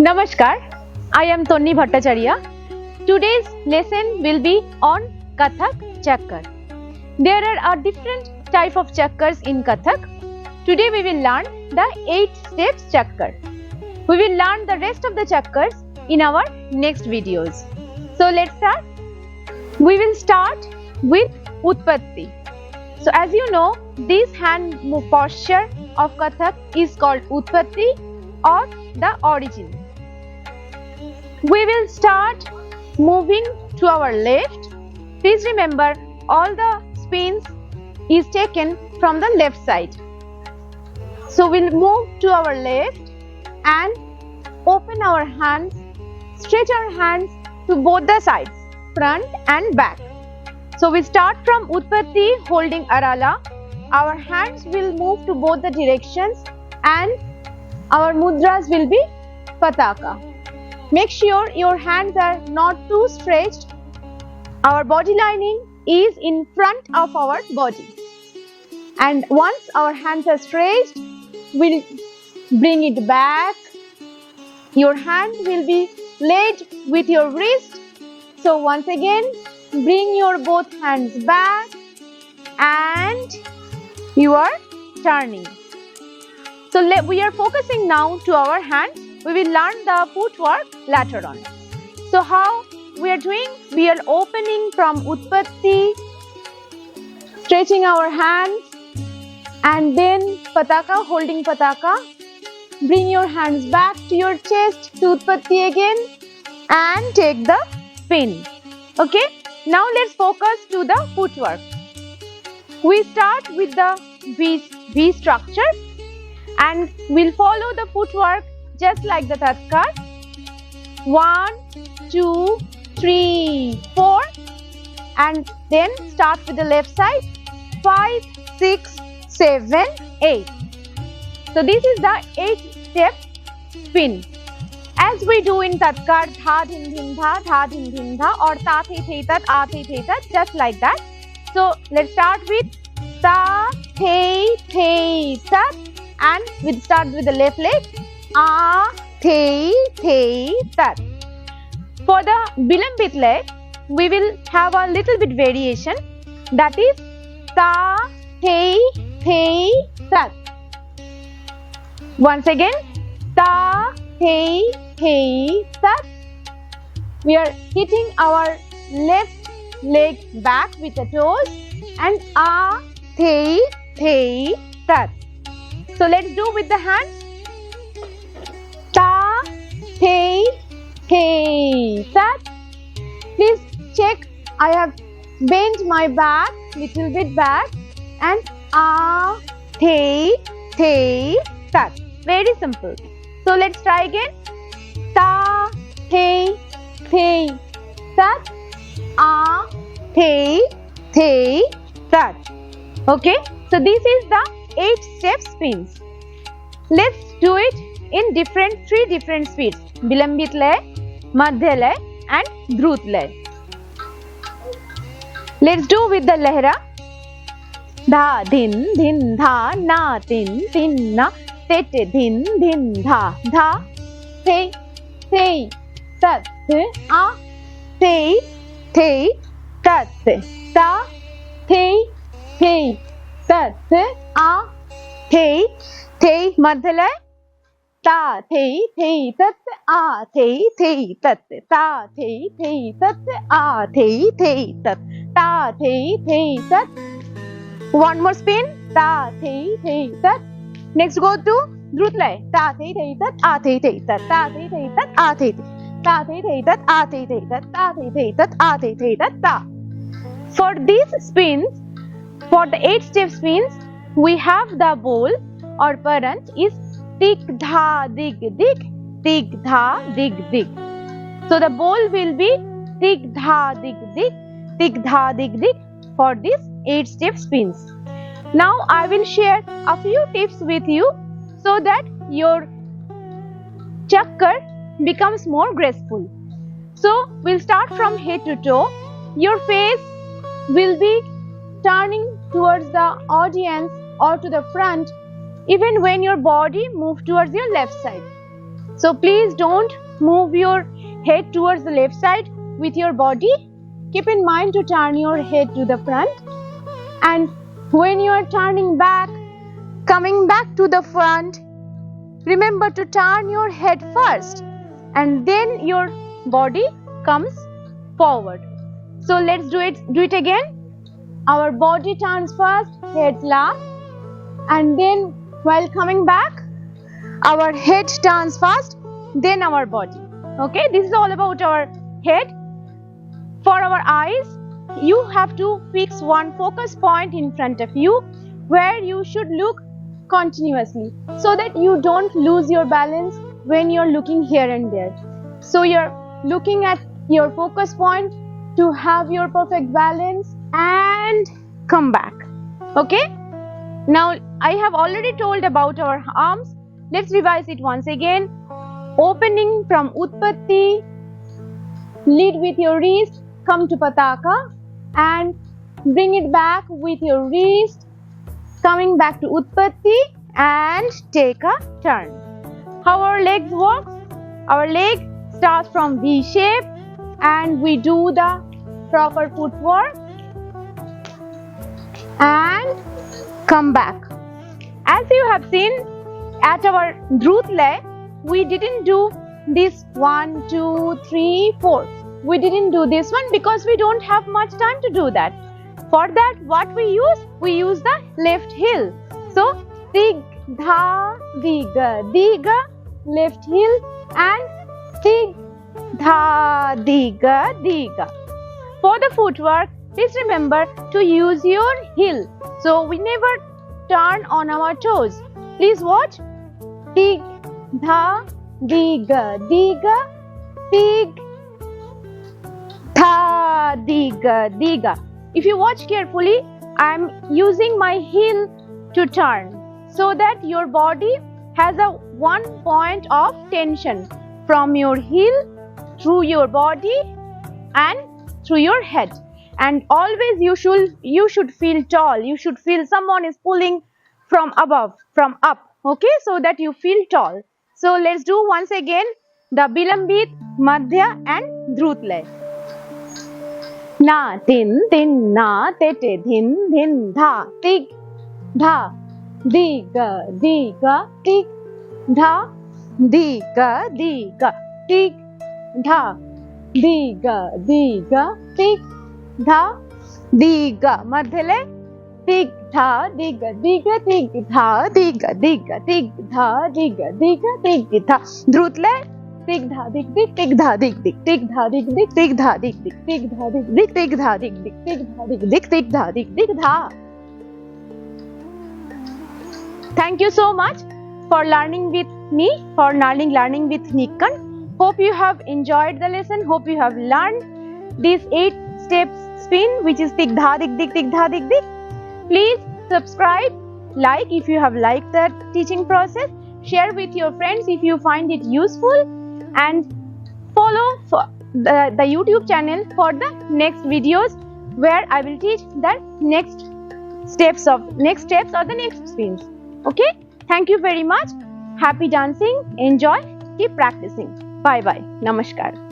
Namaskar, I am Bhattacharya. Today's lesson will be on Kathak Chakkar. There are a different type of Chakkars in Kathak. Today we will learn the 8 steps Chakkar. We will learn the rest of the Chakkars in our next videos. So let's start. We will start with Utpatti. So as you know, this hand posture of Kathak is called Utpatti or the origin. We will start moving to our left. Please remember, all the spins is taken from the left side. So we'll move to our left and open our hands, stretch our hands to both the sides, front and back. So we start from Utpatti holding Arala. Our hands will move to both the directions and our mudras will be Pataka. Make sure your hands are not too stretched. Our body lining is in front of our body. And once our hands are stretched, we'll bring it back. Your hand will be laid with your wrist. So once again, bring your both hands back and you are turning. So we are focusing now to our hands. We will learn the footwork later on. So how we are doing? We are opening from Utpatti, stretching our hands and then Pataka, holding Pataka. Bring your hands back to your chest to Utpatti again and take the spin. Okay, now let's focus to the footwork. We start with the V structure and we'll follow the footwork just like the Tatkar. 1, 2, 3, 4 and then start with the left side. 5, 6, 7, 8. So this is the 8-step spin. As we do in Tatkar, Dha Dhin Dhin Dha or Ta The The Tat, A The The Tat, just like that. So let's start with Ta The The Tat and we'll start with the left leg. A The The Tat. For the Bilambit leg, we will have a little bit variation. That is Ta The The Tat. Once again, Ta The The Tat. We are hitting our left leg back with the toes and A The The Tat. So let's do with the hands. Ta The The Tat. Please check, I have bent my back little bit back and A The The Tat. Very simple. So let's try again. Ta The The Tat. A The The Tat. Okay, so this is the 8-step spins. Let's do it in 3 different speeds. Bilambit lay, Madhya lay and Drut lay. Let's do with the Lehra. Dha Dhin Dhin Dha Na Tin Tin Na Tet Dhin Dhin Dha Dha The The Tat A The The Tat Ta The The Tat A The The Madhya lay. Ta The The Tat A The The Tat Ta The The Tat A The The Tat Ta The The Tat. One more spin. Ta The The Tat. Next go to Drut lay. Ta The The Tat A The The Tat Ta The The Tat A The The Ta The The Tat A The The Tat Ta The The Tat A The The Tat Ta. For these spins, for the 8-step spins, we have the bowl or parant is Tik Dha Dig Dig, Tik Dha Dig Dig. So the bowl will be Tik Dha Dig Dig, Tik Dha Dig Dig for these 8-step spins. Now I will share a few tips with you so that your Chakkar becomes more graceful. So we'll start from head to toe. Your face will be turning towards the audience or to the front even when your body moves towards your left side. So please don't move your head towards the left side with your body. Keep in mind to turn your head to the front, and when you are turning back, coming back to the front, remember to turn your head first and then your body comes forward. So let's do it again. Our body turns first, head last, and then while coming back, our head turns first, then our body. Okay, this is all about our head. For our eyes, you have to fix one focus point in front of you where you should look continuously so that you don't lose your balance when you're looking here and there. So you're looking at your focus point to have your perfect balance and come back. Okay? Now I have already told about our arms. Let's revise it once again. Opening from Utpatti, lead with your wrist, come to Pataka and bring it back with your wrist, coming back to Utpatti and take a turn. How our legs work? Our leg starts from V shape and we do the proper footwork and come back. As you have seen at our Dhrutlay, we didn't do this 1, 2, 3, 4. We didn't do this one because we don't have much time to do that. For that, what we use? We use the left heel. So, dig, dha, diga, diga, left heel and dig, dha, diga, diga. For the footwork, please remember to use your heel. So, we never turn on our toes. Please watch. Dig, dha, diga, diga, dig, dha, diga, diga. If you watch carefully, I am using my heel to turn so that your body has a one point of tension from your heel through your body and through your head. And always you should feel tall. You should feel someone is pulling from above, from up. Okay, so that you feel tall. So let's do once again the Bilambit, Madhya and Dhrutlay. Na tin tin na te te dhin dhin dha tig dha diga diga tig dha diga diga tig dha diga diga tig dha diga madhyale tig dha diga diga tig dha diga diga tig dha diga diga tig dha. Dhrutlay. Tig dha dig dig tig dha dig dig tig dha dig dig tig dha dig dig tig dha dig dig tig dha dig dig tig dha dig dig tig dha dig dig dha. Thank you so much for learning with me, for learning with Nikkan. Hope you have enjoyed the lesson. Hope you have learned this 8 steps spin, which is tig dha dig dig tig dha dig dig. Please subscribe, like if you have liked the teaching process, share with your friends if you find it useful, and follow the YouTube channel for the next videos where I will teach the next steps or the next spins. Okay, thank you very much. Happy dancing, enjoy, keep practicing. Bye bye. Namaskar.